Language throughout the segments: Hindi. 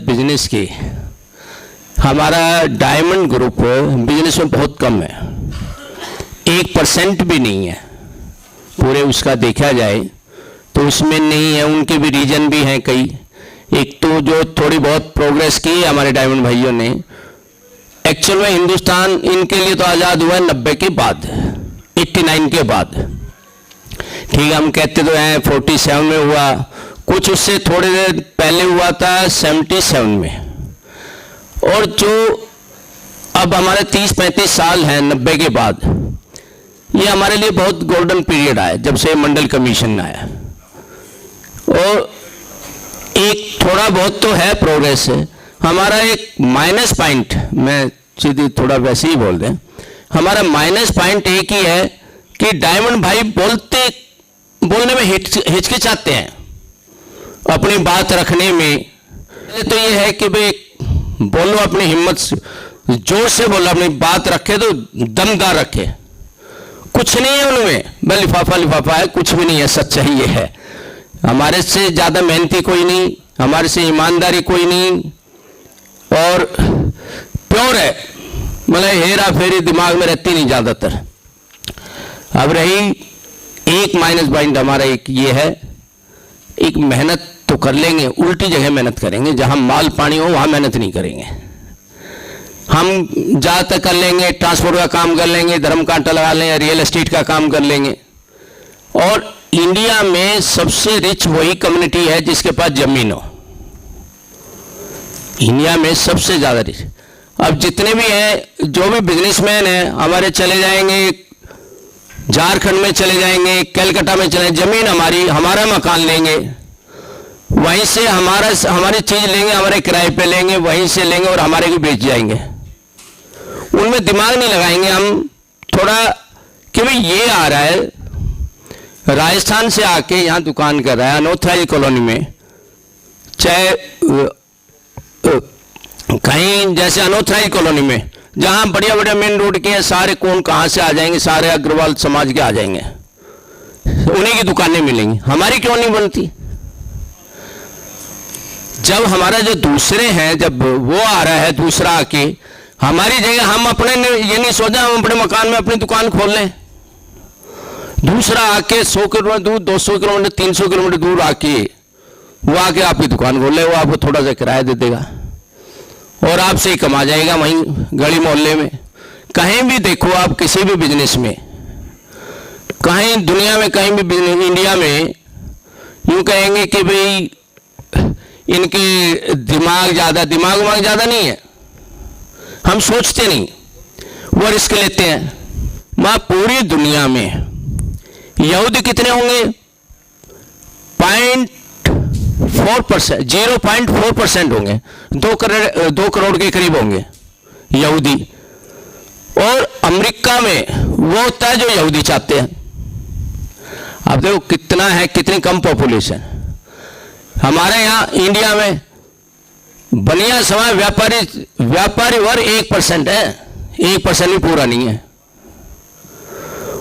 बिजनेस की, हमारा डायमंड ग्रुप बिजनेस में बहुत कम है, 1% भी नहीं है पूरे उसका देखा जाए तो उसमें नहीं है। उनके भी रीजन भी हैं कई। एक तो जो थोड़ी बहुत प्रोग्रेस की है हमारे डायमंड भाइयों ने, एक्चुअल में हिंदुस्तान इनके लिए तो आज़ाद हुआ है 90 के बाद, 89 के बाद। ठीक है, हम कहते तो हैं 47 में हुआ, कुछ उससे थोड़े देर पहले हुआ था 77 में। और जो अब हमारे 30-35 साल हैं 90 के बाद, ये हमारे लिए बहुत गोल्डन पीरियड आया जब से मंडल कमीशन आया। और एक थोड़ा बहुत तो है प्रोग्रेस है। हमारा एक माइनस पॉइंट, मैं सीधी थोड़ा वैसे ही बोल दें, हमारा माइनस पॉइंट एक ही है कि डायमंड भाई बोलने में हिचकिचाते हैं अपनी बात रखने में। तो ये है कि भाई बोलो, अपनी हिम्मत से जोर से बोलो, अपनी बात रखे तो दमदार रखे। कुछ नहीं है उनमें, बस लिफाफा है, कुछ भी नहीं है। सच्चाई ये है, हमारे से ज़्यादा मेहनती कोई नहीं, हमारे से ईमानदारी कोई नहीं, और प्योर है, मतलब हेरा फेरी दिमाग में रहती नहीं ज़्यादातर। अब रही एक माइनस पॉइंट हमारा एक ये है, एक मेहनत तो कर लेंगे, उल्टी जगह मेहनत करेंगे, जहां माल पानी हो वहां मेहनत नहीं करेंगे। हम ज़्यादातर कर लेंगे, ट्रांसपोर्ट का काम कर लेंगे, धर्म कांटा लगा लेंगे, रियल एस्टेट का काम कर लेंगे। और इंडिया में सबसे रिच वही कम्युनिटी है जिसके पास जमीन हो, इंडिया में सबसे ज़्यादा रिच। अब जितने भी हैं, जो भी बिजनेसमैन हैं हमारे, चले जाएंगे झारखंड में, चले जाएंगे कलकत्ता में, चले जमीन हमारी, हमारा मकान लेंगे, वहीं से हमारी चीज लेंगे, हमारे किराए पे लेंगे, वहीं से लेंगे और हमारे को बेच जाएंगे। उनमें दिमाग नहीं लगाएंगे हम थोड़ा कि भाई ये आ रहा है राजस्थान से आके यहाँ दुकान कर रहा है अनऑथराइज्ड कॉलोनी में, चाहे कहीं जैसे अनऑथराइज्ड कॉलोनी में जहाँ बढ़िया बढ़िया मेन रोड के हैं, सारे कौन कहाँ से आ जाएंगे, सारे अग्रवाल समाज के आ जाएंगे, उन्हीं की दुकानें मिलेंगी, हमारी क्यों नहीं बनती? जब हमारा जो दूसरे हैं, जब वो आ रहा है दूसरा आके हमारी जगह, हम अपने ने ये नहीं सोचा हम अपने मकान में अपनी दुकान खोल लें। दूसरा आके 100 किलोमीटर दूर, 200 किलोमीटर, 300 किलोमीटर दूर आके वो आके आपकी दुकान खोल ले, वो आपको थोड़ा सा किराया दे देगा और आपसे ही कमा जाएगा वहीं गली मोहल्ले में। कहीं भी देखो आप, किसी भी बिजनेस में, कहीं दुनिया में, कहीं भी बिजनेस, इंडिया में यूँ कहेंगे कि भाई इनके दिमाग ज़्यादा नहीं है, हम सोचते नहीं, वो रिस्क लेते हैं। माँ पूरी दुनिया में यहूदी कितने होंगे? 0.4%, 0.4% होंगे, 2 करोड़ के करीब होंगे यहूदी। और अमेरिका में वो होता है जो यहूदी चाहते हैं। अब देखो कितना है, कितनी कम पॉपुलेशन। हमारे यहाँ इंडिया में बनिया समाज व्यापारी वर्ग 1% है, 1% भी पूरा नहीं है।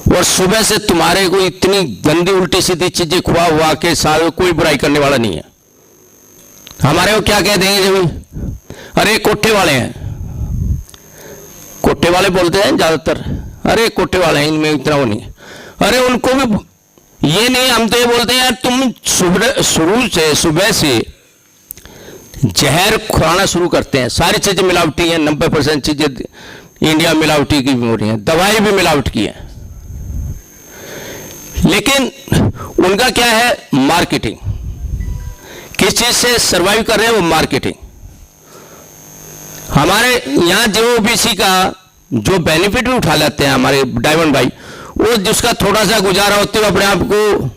और सुबह से तुम्हारे को इतनी गंदी उल्टी सीधी चीजें खुआ हुआ के साथ कोई बुराई करने वाला नहीं है। हमारे को क्या कह देंगे जब, अरे कोठे वाले हैं, कोठे वाले बोलते हैं ज्यादातर, अरे कोठे वाले हैं, इनमें इतना वो नहीं है। अरे उनको भी ये नहीं, हम तो ये बोलते हैं यार तुम शुरू से सुबह से जहर खुराना शुरू करते हैं, सारी चीजें मिलावटी हैं, 90% चीजें इंडिया मिलावटी की हो रही हैं, दवाई भी मिलावट की है। लेकिन उनका क्या है, मार्केटिंग। किस चीज से सरवाइव कर रहे हैं वो, मार्केटिंग। हमारे यहाँ जो ओबीसी का जो बेनिफिट भी उठा लेते हैं हमारे डायमंड भाई, वो जिसका थोड़ा सा गुजारा होते हुए अपने आप को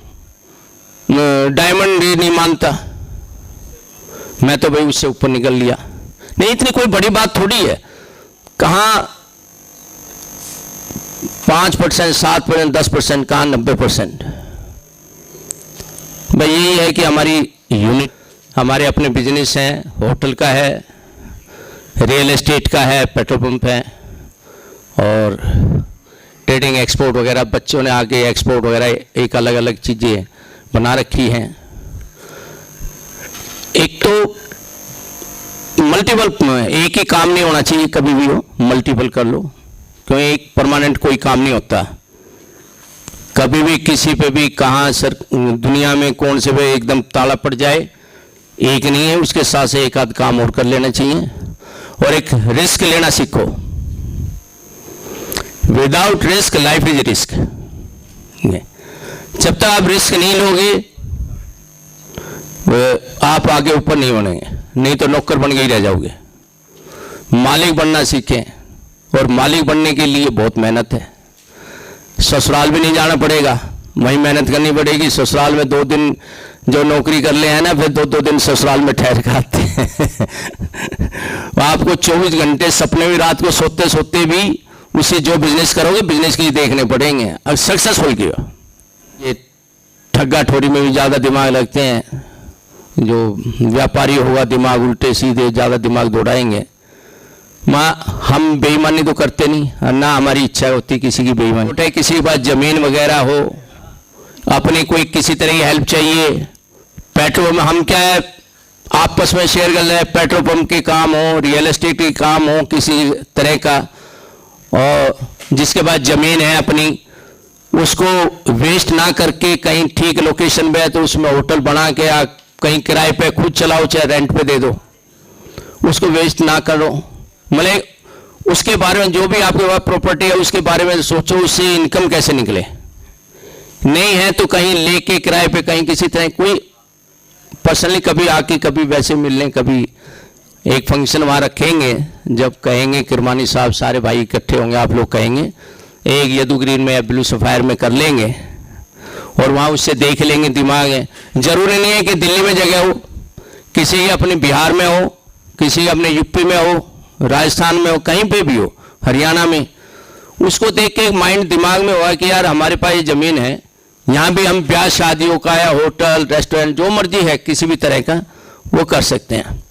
डायमंड नहीं मानता, मैं तो भाई उससे ऊपर निकल लिया। नहीं, इतनी कोई बड़ी बात थोड़ी है। कहाँ 5%, 7%, 10%, कहाँ 90%। भाई यही है कि हमारी यूनिट, हमारे अपने बिजनेस हैं, होटल का है, रियल एस्टेट का है, पेट्रोल पंप है, और ट्रेडिंग एक्सपोर्ट वगैरह, बच्चों ने आके एक्सपोर्ट वगैरह एक अलग अलग चीज़ें बना रखी हैं। एक तो मल्टीपल, एक ही काम नहीं होना चाहिए, कभी भी हो मल्टीपल कर लो, क्योंकि एक परमानेंट कोई काम नहीं होता। कभी भी किसी पे भी कहाँ सर दुनिया में कौन से पे एकदम ताला पड़ जाए, एक नहीं है, उसके साथ से एक आध काम और कर लेना चाहिए। और एक रिस्क लेना सीखो। Without risk life is risk. जब तक आप रिस्क नहीं लोगे आप आगे ऊपर नहीं बनेंगे, नहीं तो नौकर बन के ही रह जाओगे। मालिक बनना सीखें, और मालिक बनने के लिए बहुत मेहनत है। ससुराल भी नहीं जाना पड़ेगा, वहीं मेहनत करनी पड़ेगी। ससुराल में 2 दिन जो नौकरी कर ले हैं ना, फिर 2-2 दिन ससुराल में ठहर कर आते हैं। आपको 24 घंटे सपने भी, रात को सोते सोते भी उसी जो बिजनेस करोगे बिजनेस के ही देखने पड़ेंगे। अब सक्सेसफुल किया, ये ठग्गा ठोरी में भी ज़्यादा दिमाग लगते हैं। जो व्यापारी होगा दिमाग उल्टे सीधे ज़्यादा दिमाग दौड़ाएंगे। हम बेईमानी तो करते नहीं, ना हमारी इच्छा होती किसी की बेईमानी। छोटे किसी के पास ज़मीन वगैरह हो, अपनी कोई किसी तरह की हेल्प चाहिए, पेट्रोल में हम क्या है आपस में शेयर कर रहे हैं, पेट्रोल पंप के काम हो, रियल एस्टेट के काम हो, किसी तरह का, और जिसके पास ज़मीन है अपनी, उसको वेस्ट ना करके कहीं ठीक लोकेशन पे है तो उसमें होटल बना के या कहीं किराए पे खुद चलाओ, चाहे रेंट पे दे दो, उसको वेस्ट ना करो। मतलब उसके बारे में जो भी आपके पास प्रॉपर्टी है उसके बारे में सोचो, उससे इनकम कैसे निकले। नहीं है तो कहीं लेके किराए पे कहीं किसी तरह कोई पर्सनली कभी आके कभी वैसे मिल लें, कभी एक फंक्शन वहाँ रखेंगे, जब कहेंगे किरमानी साहब सारे भाई इकट्ठे होंगे, आप लोग कहेंगे एक यदु ग्रीन में या ब्लू सफायर में कर लेंगे, और वहाँ उससे देख लेंगे दिमाग है। जरूरी नहीं है कि दिल्ली में जगह हो, किसी अपने बिहार में हो, किसी अपने यूपी में हो, राजस्थान में हो, कहीं पे भी हो, हरियाणा में, उसको देख के एक माइंड दिमाग में हुआ कि यार हमारे पास ये ज़मीन है, यहाँ भी हम ब्याह शादियों का या होटल रेस्टोरेंट जो मर्जी है किसी भी तरह का वो कर सकते हैं।